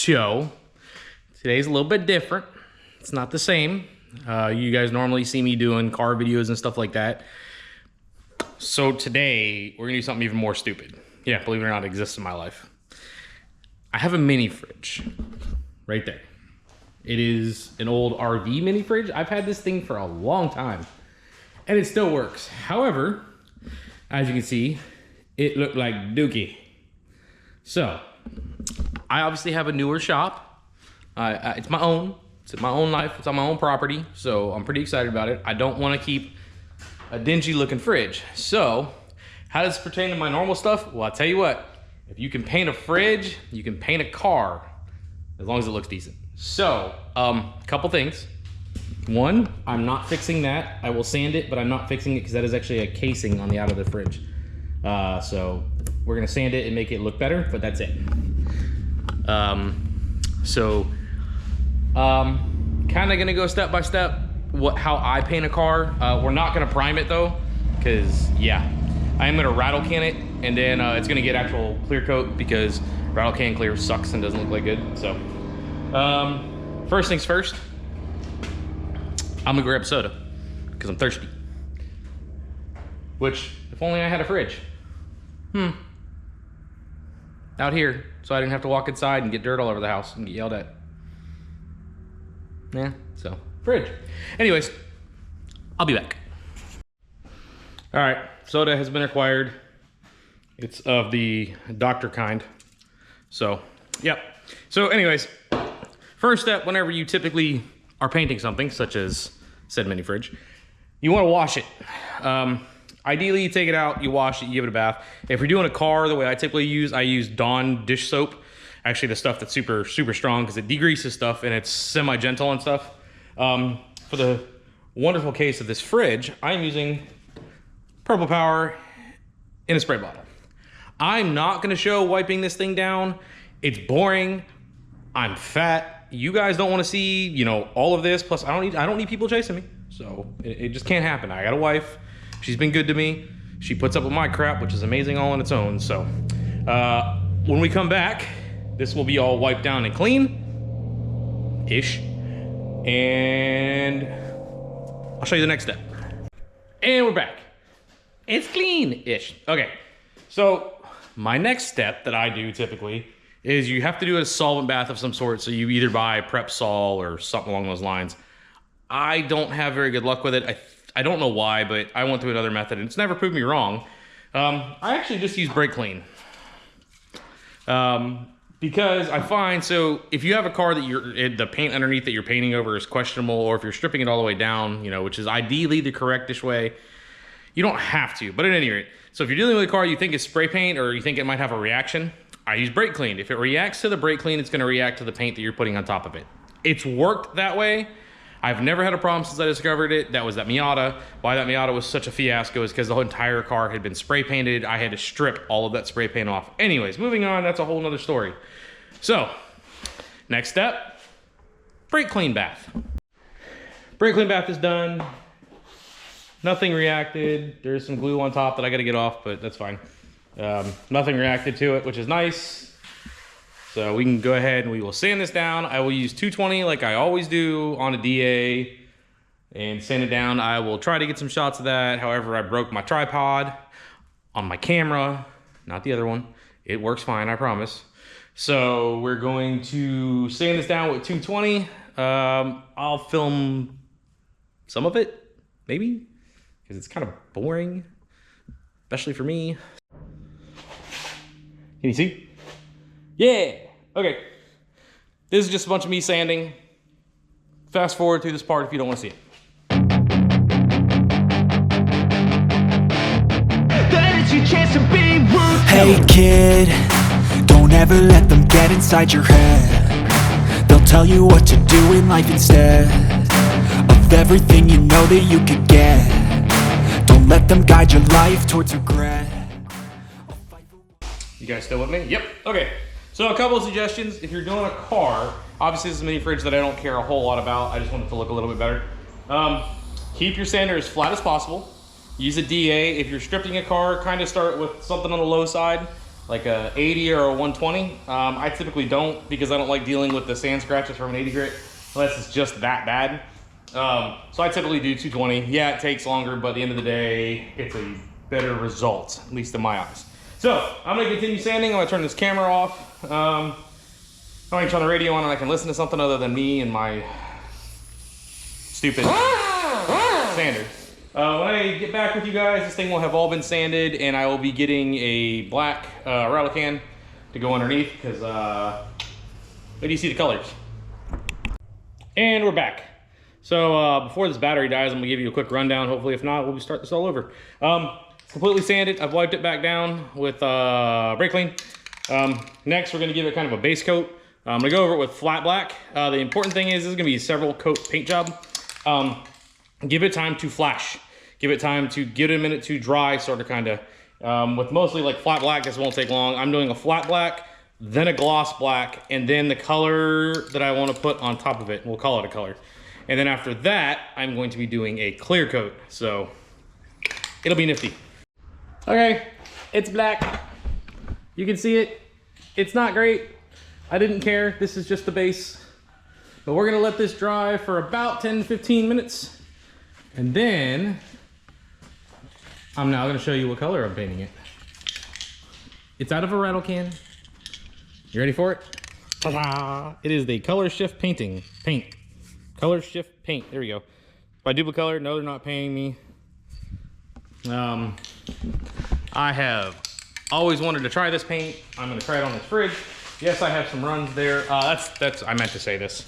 show. Today's a little bit different. It's not the same. You guys normally see me doing car videos and stuff like that. So today, we're gonna do something even more stupid. Yeah, believe it or not, it exists in my life. I have a mini fridge right there. It is an old RV mini fridge. I've had this thing for a long time and it still works. However, as you can see, it looked like dookie. So I obviously have a newer shop. It's my own. It's my own life. It's on my own property. So I'm pretty excited about it. I don't want to keep a dingy looking fridge. So how does this pertain to my normal stuff? Well, I'll tell you what, if you can paint a fridge, you can paint a car as long as it looks decent. So couple things. One, I'm not fixing that. I will sand it, but I'm not fixing it because that is actually a casing on the out of the fridge. So we're gonna sand it and make it look better, but that's it. Kind of gonna go step by step how I paint a car. We're not gonna prime it though, because yeah, I am gonna rattle can it, and then it's gonna get actual clear coat because rattle can clear sucks and doesn't look like good. So first things first, I'm gonna grab soda because I'm thirsty. Which, if only I had a fridge. Out here, so I didn't have to walk inside and get dirt all over the house and get yelled at. Yeah, so, fridge. Anyways, I'll be back. All right, soda has been acquired. It's of the doctor kind. So, yep. So anyways, first step, whenever you typically are painting something, such as said mini fridge, you wanna wash it. Ideally, you take it out, you wash it, you give it a bath. If you're doing a car, the way I typically use, I use Dawn dish soap. Actually, the stuff that's super strong because it degreases stuff and it's semi-gentle and stuff. For the wonderful case of this fridge, I'm using Purple Power in a spray bottle. I'm not gonna show wiping this thing down. It's boring. I'm fat. You guys don't wanna see, you know, all of this. Plus, I don't need people chasing me. So it just can't happen. I got a wife. She's been good to me. She puts up with my crap, which is amazing all on its own. So when we come back, this will be all wiped down and clean-ish. And I'll show you the next step. And we're back. It's clean-ish. Okay, so my next step that I do typically is you have to do a solvent bath of some sort. So you either buy Prep Sol or something along those lines. I don't have very good luck with it. I don't know why, but I went through another method and it's never proved me wrong. I actually just use Brake Clean. Because I find, so if you have a car that the paint underneath that you're painting over is questionable, or if you're stripping it all the way down, you know, which is ideally the correctish way, you don't have to, but at any rate. So if you're dealing with a car you think is spray paint or you think it might have a reaction, I use Brake Clean. If it reacts to the Brake Clean, it's gonna react to the paint that you're putting on top of it. It's worked that way. I've never had a problem since I discovered it. That was that Miata. Why that Miata was such a fiasco is because the whole entire car had been spray painted. I had to strip all of that spray paint off. Anyways, moving on, that's a whole nother story. So, next step, Brake Clean bath. Brake Clean bath is done. Nothing reacted. There's some glue on top that I gotta get off, but that's fine. Nothing reacted to it, which is nice. So we can go ahead and we will sand this down. I will use 220 like I always do on a DA and sand it down. I will try to get some shots of that. However, I broke my tripod on my camera, not the other one. It works fine, I promise. So we're going to sand this down with 220. I'll film some of it, maybe, because it's kind of boring, especially for me. Can you see? Yeah, okay. This is just a bunch of me sanding. Fast forward through this part if you don't want to see it. Hey kid, don't ever let them get inside your head. They'll tell you what to do in life instead of everything you know that you could get. Don't let them guide your life towards regret. You guys still with me? Yep, okay. So a couple of suggestions. If you're doing a car, obviously this is a mini fridge that I don't care a whole lot about. I just want it to look a little bit better. Keep your sander as flat as possible. Use a DA. If you're stripping a car, kind of start with something on the low side. like a 80 or a 120. I typically don't because I don't like dealing with the sand scratches from an 80 grit unless it's just that bad. So I typically do 220. Yeah, it takes longer, but at the end of the day, it's a better result, at least in my eyes. So I'm gonna continue sanding. I'm gonna turn this camera off. I'm gonna turn the radio on and I can listen to something other than me and my stupid sander. When I get back with you guys, this thing will have all been sanded and I will be getting a black rattle can to go underneath because where do you see the colors? And we're back. So before this battery dies, I'm gonna give you a quick rundown. Hopefully, if not, we'll start this all over. It's completely sanded. I've wiped it back down with brake clean. Next, we're gonna give it kind of a base coat. I'm gonna go over it with flat black. The important thing is this is gonna be a several coat paint job. Give it time to flash. Give it time to get a minute to dry, sort of kinda. With mostly like flat black, this won't take long. I'm doing a flat black, then a gloss black, and then the color that I wanna put on top of it. We'll call it a color. And then after that, I'm going to be doing a clear coat. So it'll be nifty. Okay, it's black. You can see it. It's not great. I didn't care. This is just the base. But we're gonna let this dry for about 10 to 15 minutes. And then I'm now gonna show you what color I'm painting it. It's out of a rattle can. You ready for it? Ta-da! It is the Color Shift paint. Color Shift paint, there we go. By Duplicolor, no, they're not paying me. I have always wanted to try this paint. I'm gonna try it on this fridge. Yes, I have some runs there. That's I meant to say this.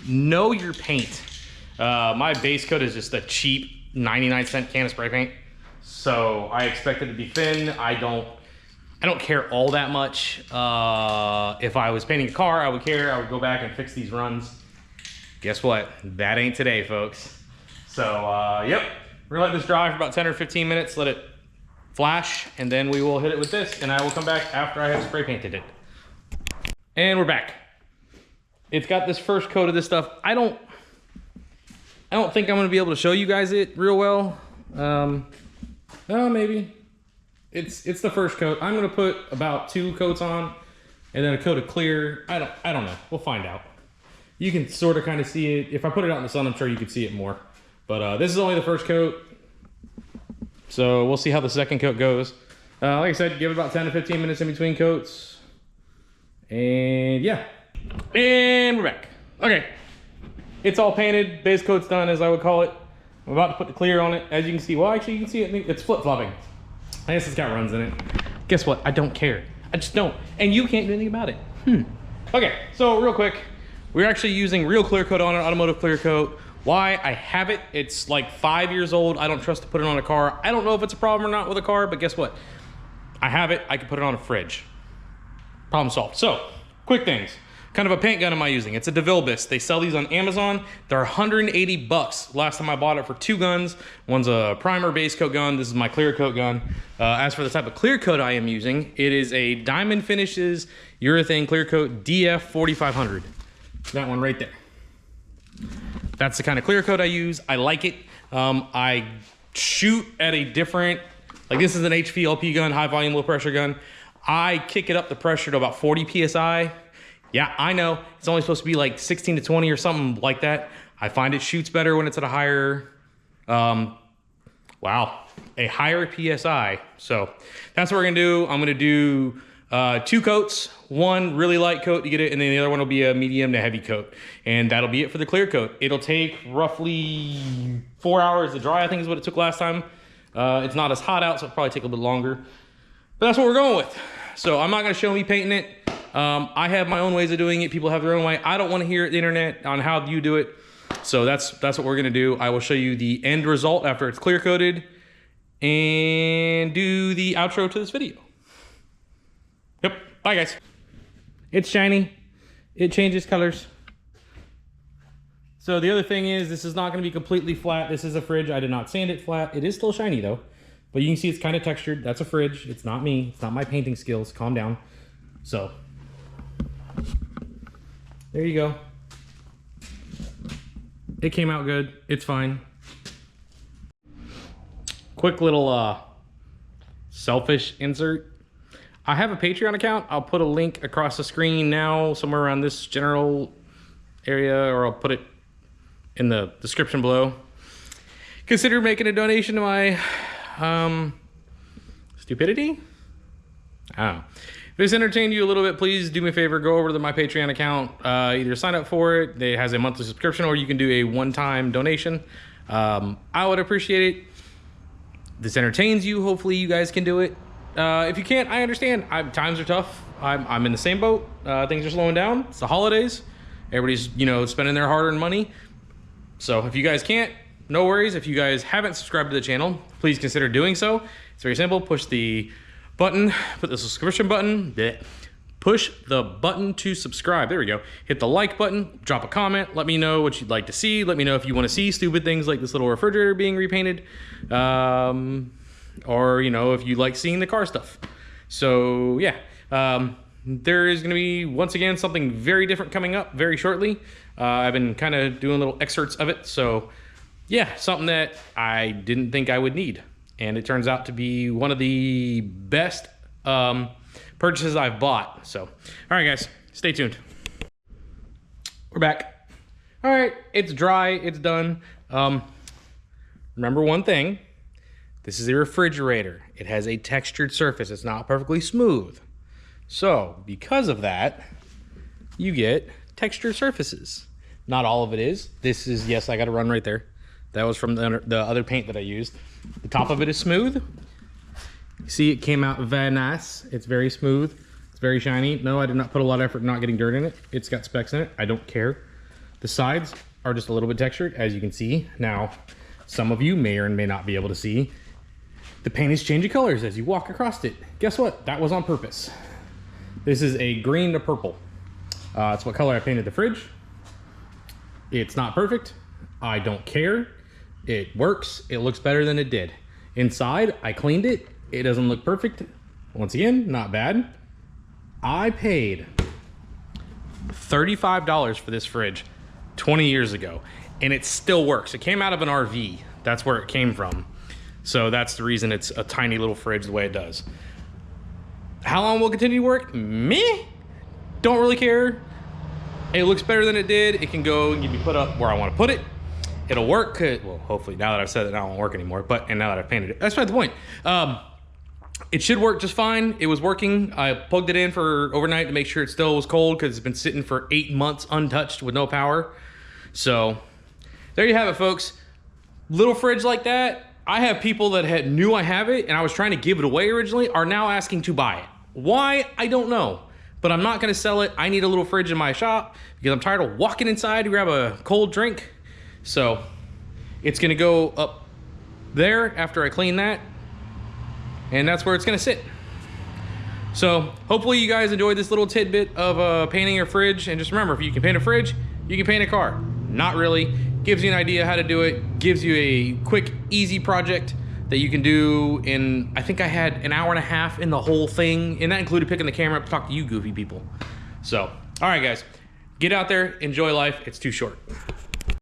Know your paint. My base coat is just a cheap 99-cent can of spray paint. So I expect it to be thin. I don't care all that much. If I was painting a car, I would care. I would go back and fix these runs. Guess what? That ain't today, folks. So, yep. We're gonna let this dry for about 10 or 15 minutes, let it flash, and then we will hit it with this, and I will come back after I have spray painted it. And we're back. It's got this first coat of this stuff. I don't think I'm gonna be able to show you guys it real well. Oh, maybe. It's the first coat. I'm gonna put about 2 coats on, and then a coat of clear. I don't know. We'll find out. You can sort of kind of see it. If I put it out in the sun, I'm sure you could see it more. But this is only the first coat. So we'll see how the second coat goes. Like I said, give it about 10 to 15 minutes in between coats. And yeah. And we're back. Okay. It's all painted. Base coat's done, as I would call it. I'm about to put the clear on it. As you can see, well, actually, you can see it. It's flip-flopping. I guess it's got runs in it. Guess what? I don't care. I just don't. And you can't do anything about it. Okay, so real quick. We're actually using real clear coat on it, automotive clear coat. Why? I have it. It's like 5 years old. I don't trust to put it on a car. I don't know if it's a problem or not with a car, but guess what? I have it. I can put it on a fridge. Problem solved. So, quick things. Kind of a paint gun am I using? It's a DeVille Bisque. They sell these on Amazon. They're 180 bucks. Last time I bought it for 2 guns. One's a primer base coat gun. This is my clear coat gun. As for the type of clear coat I am using, it is a Diamond Finishes Urethane Clear Coat DF 4500. That one right there. That's the kind of clear coat I use. I like it. I shoot at a different, like this is an HVLP gun, high volume, low pressure gun. I kick it up the pressure to about 40 PSI. Yeah, I know. It's only supposed to be like 16 to 20 or something like that. I find it shoots better when it's at a higher, a higher PSI. So that's what we're gonna do. I'm gonna do 2 coats, 1 really light coat to get it, and then the other one will be a medium to heavy coat. And that'll be it for the clear coat. It'll take roughly 4 hours to dry, I think is what it took last time. It's not as hot out, so it'll probably take a little bit longer. But that's what we're going with. So I'm not gonna show me painting it. I have my own ways of doing it. People have their own way. I don't wanna hear the internet on how you do it. So that's what we're gonna do. I will show you the end result after it's clear coated and do the outro to this video. Yep, bye guys. It's shiny, it changes colors. So the other thing is, this is not gonna be completely flat. This is a fridge, I did not sand it flat. It is still shiny though, but you can see it's kind of textured. That's a fridge, it's not me, it's not my painting skills, calm down. So, there you go. It came out good, it's fine. Quick little selfish insert. I have a Patreon account. I'll put a link across the screen now, somewhere around this general area, or I'll put it in the description below. Consider making a donation to my stupidity. I don't know. If this entertained you a little bit, please do me a favor, go over to my Patreon account, either sign up for it, it has a monthly subscription, or you can do a one-time donation. I would appreciate it. This entertains you, hopefully you guys can do it. If you can't, I understand. Times are tough. I'm in the same boat. Things are slowing down. It's the holidays. Everybody's, spending their hard-earned money. So if you guys can't, no worries. If you guys haven't subscribed to the channel, please consider doing so. It's very simple. Push the button, put the subscription button, push the button to subscribe. There we go. Hit the like button, drop a comment, let me know what you'd like to see. Let me know if you want to see stupid things like this little refrigerator being repainted. Or, if you like seeing the car stuff. So, yeah. There is going to be, once again, something very different coming up very shortly. I've been kind of doing little excerpts of it. So, yeah, something that I didn't think I would need. And it turns out to be one of the best purchases I've bought. So, all right, guys, stay tuned. We're back. All right, it's dry. It's done. Remember one thing. This is a refrigerator. It has a textured surface. It's not perfectly smooth. So, because of that, you get textured surfaces. Not all of it is. This is, yes, I got a run right there. That was from the other paint that I used. The top of it is smooth. You see, it came out very nice. It's very smooth. It's very shiny. No, I did not put a lot of effort not getting dirt in it. It's got specks in it. I don't care. The sides are just a little bit textured, as you can see. Now, some of you may or may not be able to see. The paint is changing colors as you walk across it. Guess what? That was on purpose. This is a green to purple. It's what color I painted the fridge. It's not perfect. I don't care. It works. It looks better than it did. Inside, I cleaned it. It doesn't look perfect. Once again, not bad. I paid $35 for this fridge 20 years ago, and it still works. It came out of an RV. That's where it came from. So that's the reason it's a tiny little fridge the way it does. How long will it continue to work? Me? Don't really care. It looks better than it did. It can go and be put up where I want to put it. It'll work. Well, hopefully, now that I've said it, now it won't work anymore. And now that I've painted it, that's not the point. It should work just fine. It was working. I plugged it in for overnight to make sure it still was cold because it's been sitting for 8 months untouched with no power. So there you have it, folks. Little fridge like that. I have people that knew I have it and I was trying to give it away originally are now asking to buy it. Why? I don't know. But I'm not going to sell it. I need a little fridge in my shop because I'm tired of walking inside to grab a cold drink. So it's going to go up there after I clean that. And that's where it's going to sit. So hopefully you guys enjoyed this little tidbit of painting your fridge. And just remember, if you can paint a fridge, you can paint a car. Not really. Gives you an idea how to do it. Gives you a quick, easy project that you can do in, I think I had an hour and a half in the whole thing. And that included picking the camera up to talk to you goofy people. So, all right, guys. Get out there. Enjoy life. It's too short.